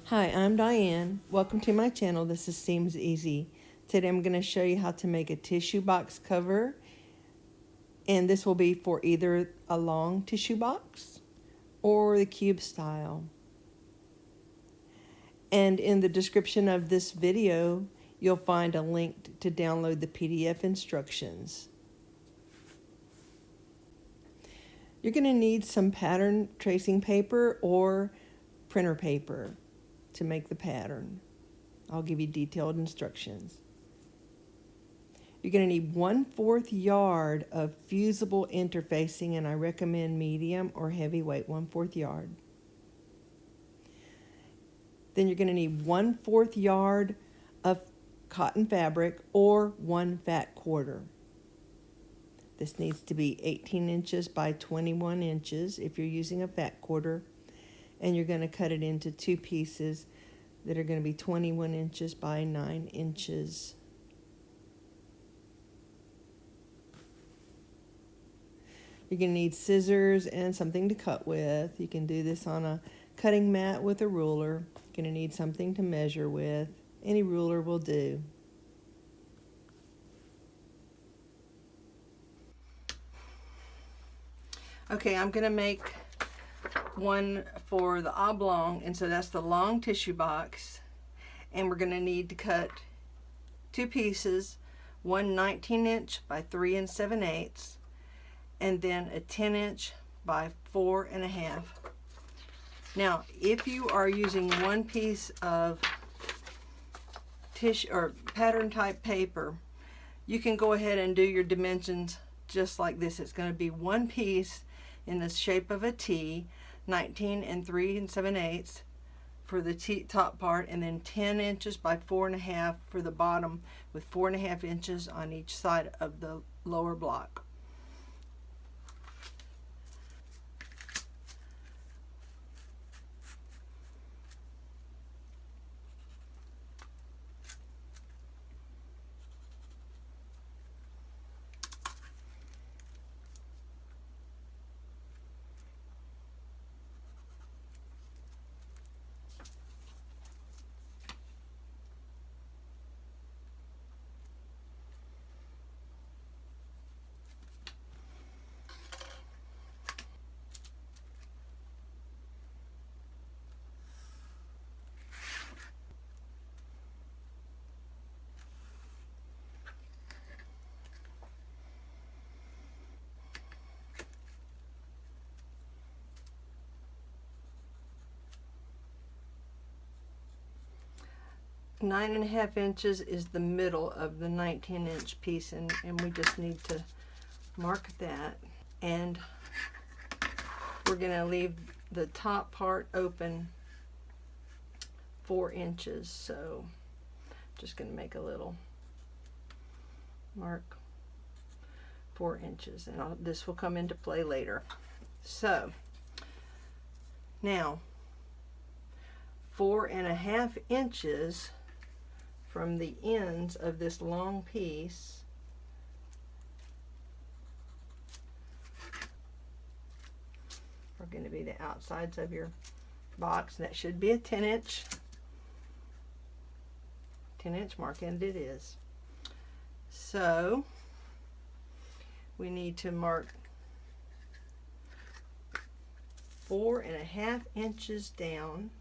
Hi, I'm Diane. Welcome to my channel. This is Seams Easy. Today I'm going to show you how to make a tissue box cover, and this will be for either a long tissue box or the cube style. And in the description of this video you'll find a link to download the PDF instructions. You're going to need some pattern tracing paper or printer paper to make the pattern. I'll give you detailed instructions. You're going to need 1/4 yard of fusible interfacing, and I recommend medium or heavyweight 1/4 yard. Then you're going to need 1/4 yard of cotton fabric or 1 fat quarter. This needs to be 18 inches by 21 inches if you're using a fat quarter, and you're going to cut it into 2 pieces that are going to be 21 inches by 9 inches. You're going to need scissors and something to cut with. You can do this on a cutting mat with a ruler. You're going to need something to measure with. Any ruler will do. Okay, I'm going to make one for the oblong, and so that's the long tissue box. And we're going to need to cut 2 pieces, one 19-inch by 3 7/8, and then a 10-inch by 4 1/2. Now, if you are using one piece of tissue or pattern type paper, you can go ahead and do your dimensions just like this. It's going to be one piece in the shape of a T, 19 and 3 7/8 for the top part, and then 10 inches by 4 1/2 for the bottom, with 4 1/2 inches on each side of the lower block. Nine and a half inches is the middle of the 19-inch piece, and we just need to mark that. And we're going to leave the top part open 4 inches, so just going to make a little mark 4 inches, and this will come into play later. So now 4 1/2 inches from the ends of this long piece are going to be the outsides of your box, and that should be a 10-inch mark, and it is. So we need to mark 4 1/2 inches down,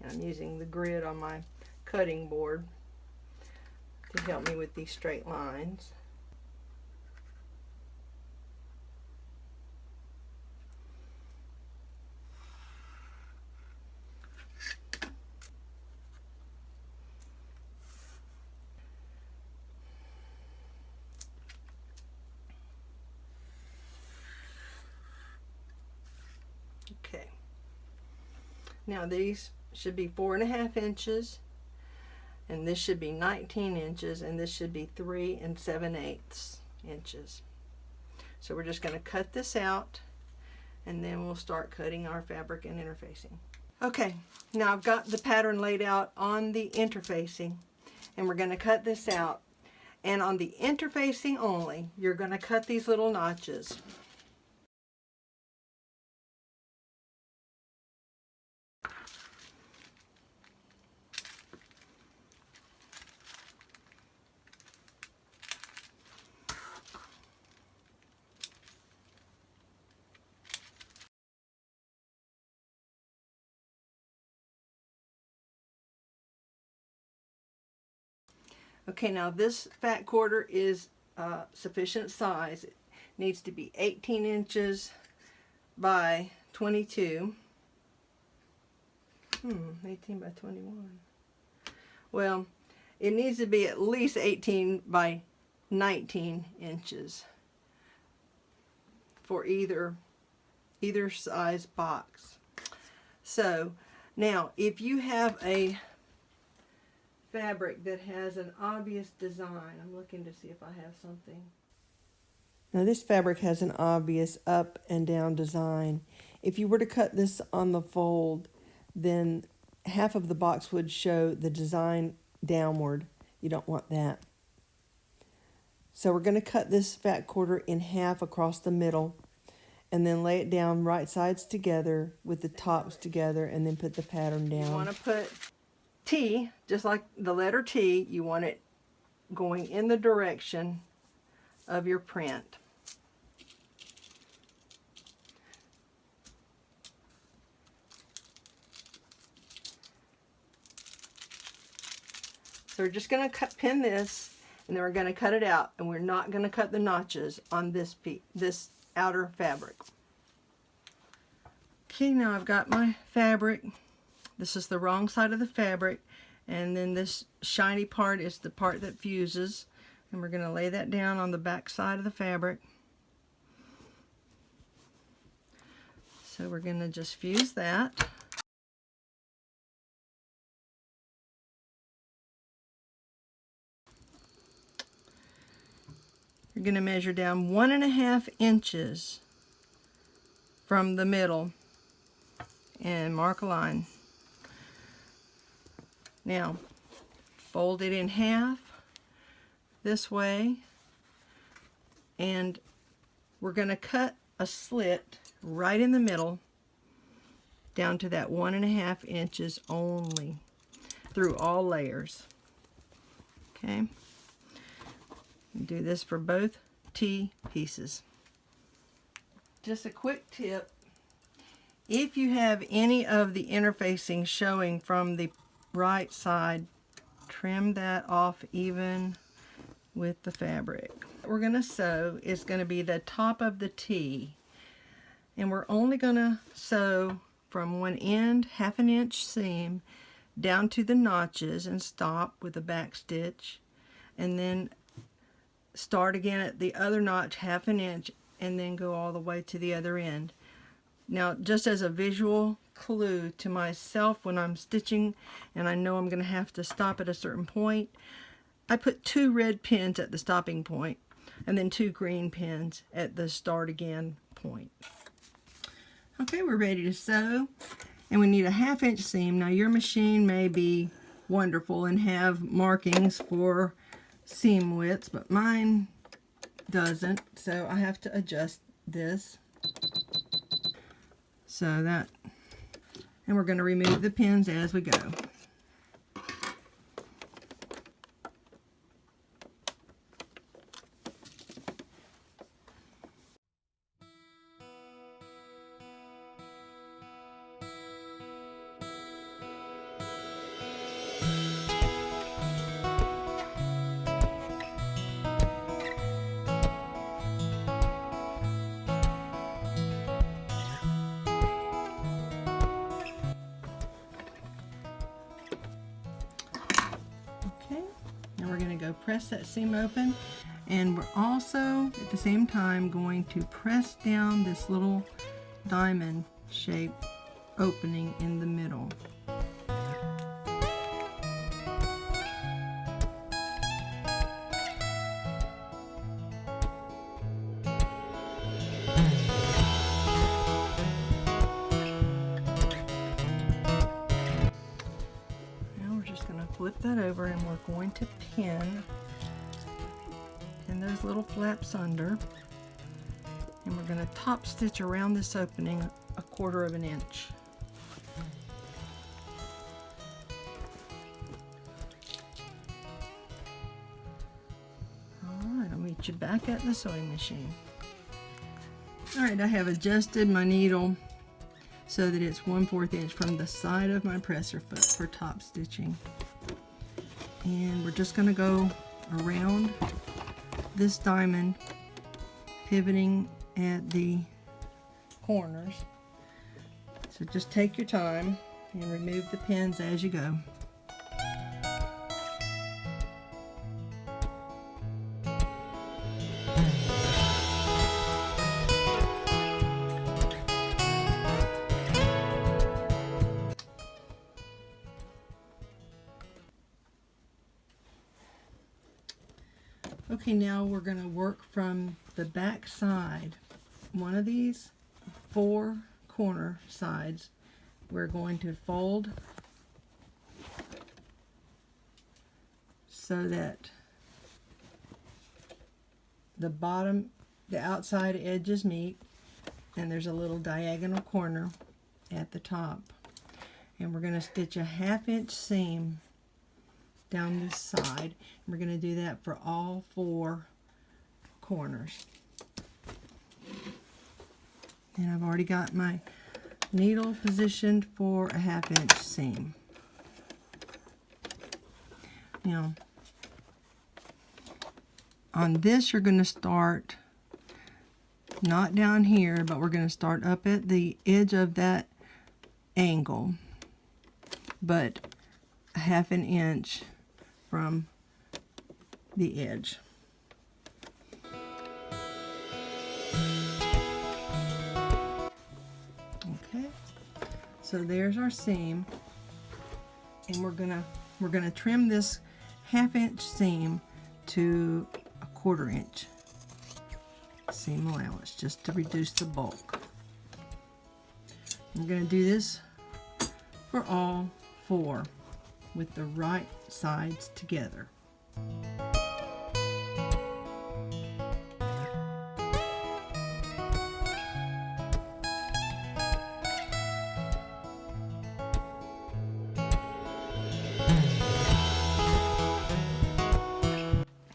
and I'm using the grid on my cutting board to help me with these straight lines. Okay, now these should be 4 1/2 inches, and this should be 19 inches, and this should be 3 7/8 inches. So we're just going to cut this out, and then we'll start cutting our fabric and interfacing. Okay, now I've got the pattern laid out on the interfacing, and we're going to cut this out. And on the interfacing only, you're going to cut these little notches. Okay, now this fat quarter is sufficient size. It needs to be 18 inches by 22. 18 by 21. Well, it needs to be at least 18 by 19 inches for either size box. So now if you have a fabric that has an obvious design, I'm looking to see if I have something. Now this fabric has an obvious up and down design. If you were to cut this on the fold, then half of the box would show the design downward. You don't want that. So we're going to cut this fat quarter in half across the middle and then lay it down right sides together with the tops together and then put the pattern down. You want to put T, just like the letter T, you want it going in the direction of your print. So we're just going to pin this, and then we're going to cut it out, and we're not going to cut the notches on this outer fabric. Okay, now I've got my fabric. This is the wrong side of the fabric, and then this shiny part is the part that fuses, and we're going to lay that down on the back side of the fabric. So we're going to just fuse that. You're going to measure down 1.5 inches from the middle and mark a line. Now, fold it in half this way, and we're going to cut a slit right in the middle down to that 1.5 inches only through all layers. Okay, do this for both T pieces. Just a quick tip: if you have any of the interfacing showing from the right side, trim that off even with the fabric. What we're going to sew is going to be the top of the T, and we're only going to sew from one end, 1/2 inch seam, down to the notches and stop with a back stitch, and then start again at the other notch 1/2 inch and then go all the way to the other end. Now, just as a visual clue to myself when I'm stitching and I know I'm going to have to stop at a certain point, I put 2 red pins at the stopping point and then 2 green pins at the start again point. Okay, we're ready to sew, and we need a 1/2 inch seam. Now your machine may be wonderful and have markings for seam widths, but mine doesn't, so I have to adjust this. So that, and we're going to remove the pins as we go. We're going to go press that seam open, and we're also at the same time going to press down this little diamond shaped opening in the middle. Flip that over, and we're going to pin those little flaps under, and we're going to top stitch around this opening 1/4 inch. Alright, I'll meet you back at the sewing machine. Alright, I have adjusted my needle so that it's 1/4 inch from the side of my presser foot for top stitching. And we're just going to go around this diamond, pivoting at the corners. So just take your time and remove the pins as you go. Okay, now we're going to work from the back side. One of these 4 corner sides, we're going to fold so that the outside edges meet, and there's a little diagonal corner at the top. And we're going to stitch a 1/2 inch seam down this side. We're going to do that for all 4 corners. And I've already got my needle positioned for a 1/2 inch seam. Now, on this you're going to start not down here, but we're going to start up at the edge of that angle, but a 1/2 inch from the edge. Okay, so there's our seam, and we're gonna trim this 1/2 inch seam to a 1/4 inch seam allowance, just to reduce the bulk. We're gonna do this for all 4 with the right sides together.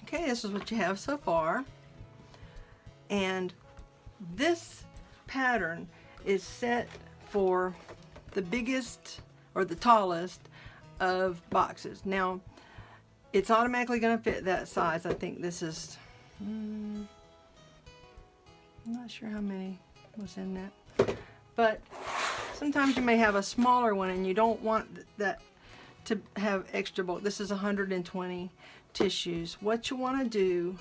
Okay, this is what you have so far. And this pattern is set for the biggest or the tallest of boxes. Now, it's automatically going to fit that size. I think this is, I'm not sure how many was in that, but sometimes you may have a smaller one and you don't want that to have extra bulk. This is 120 tissues. What you want to do,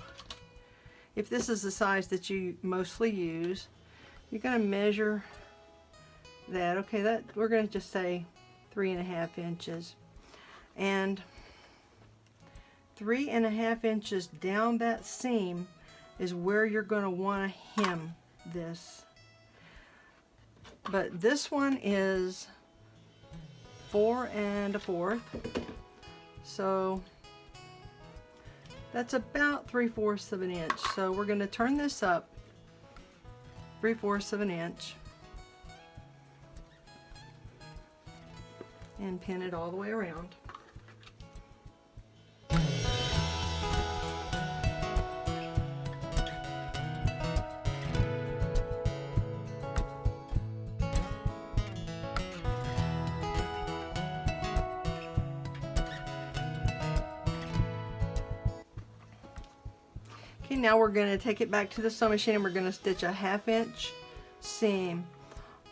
if this is the size that you mostly use, you're going to measure that. Okay, that we're going to just say 3.5 inches, and 3.5 inches down that seam is where you're going to want to hem this. But this one is 4 1/4, so that's about 3/4 of an inch. So we're going to turn this up 3/4 of an inch and pin it all the way around. Okay, now we're going to take it back to the sewing machine and we're going to stitch a 1/2 inch seam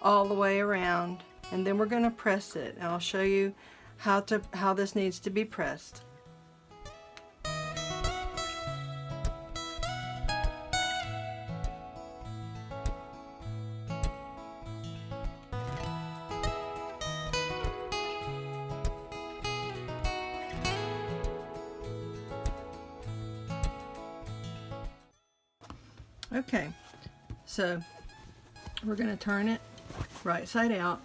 all the way around, and then we're going to press it, and I'll show you how this needs to be pressed. Okay, so we're going to turn it right side out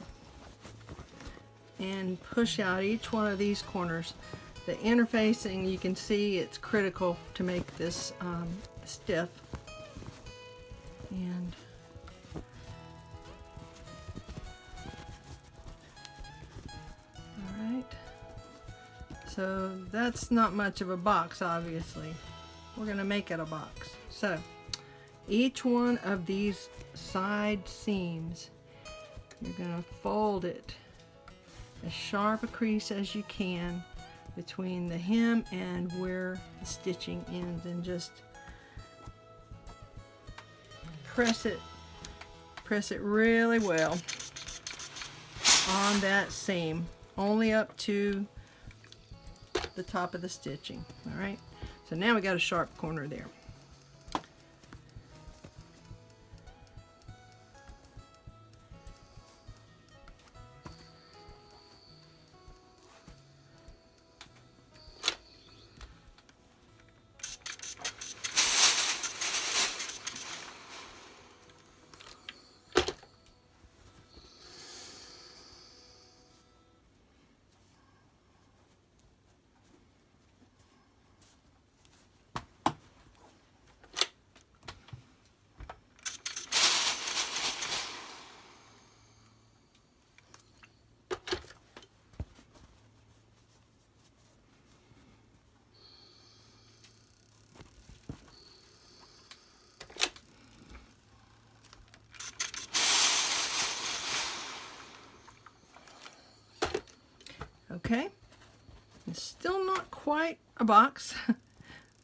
and push out each one of these corners. The interfacing, you can see it's critical to make this stiff. And alright, so that's not much of a box, obviously. We're going to make it a box. So each one of these side seams, you're going to fold it as sharp a crease as you can between the hem and where the stitching ends, and just press it really well on that seam, only up to the top of the stitching. All right, so now we got a sharp corner there. Okay, it's still not quite a box,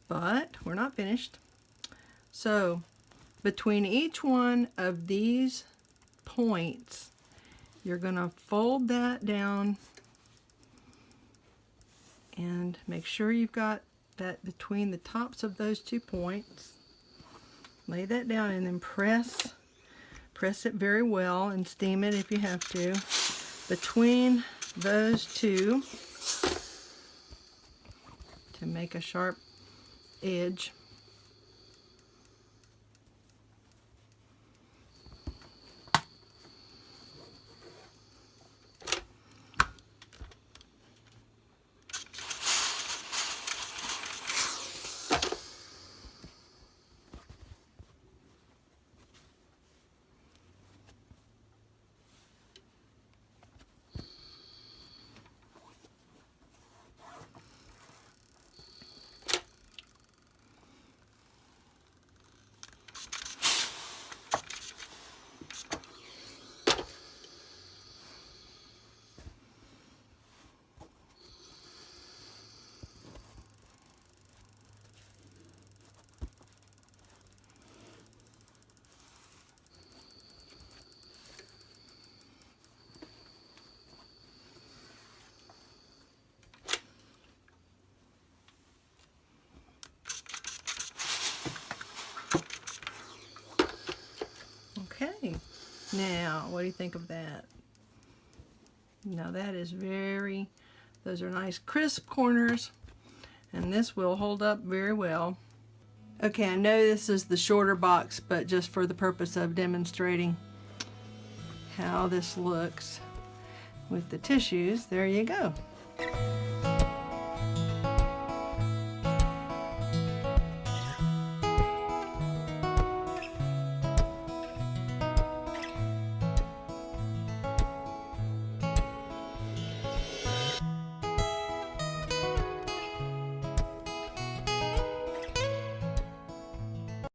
but we're not finished. So between each one of these points, you're going to fold that down and make sure you've got that between the tops of those 2 points. Lay that down and then press it very well, and steam it if you have to, between those 2 to make a sharp edge. Okay, now what do you think of that? Now that is those are nice crisp corners, and this will hold up very well. Okay, I know this is the shorter box, but just for the purpose of demonstrating how this looks with the tissues, there you go.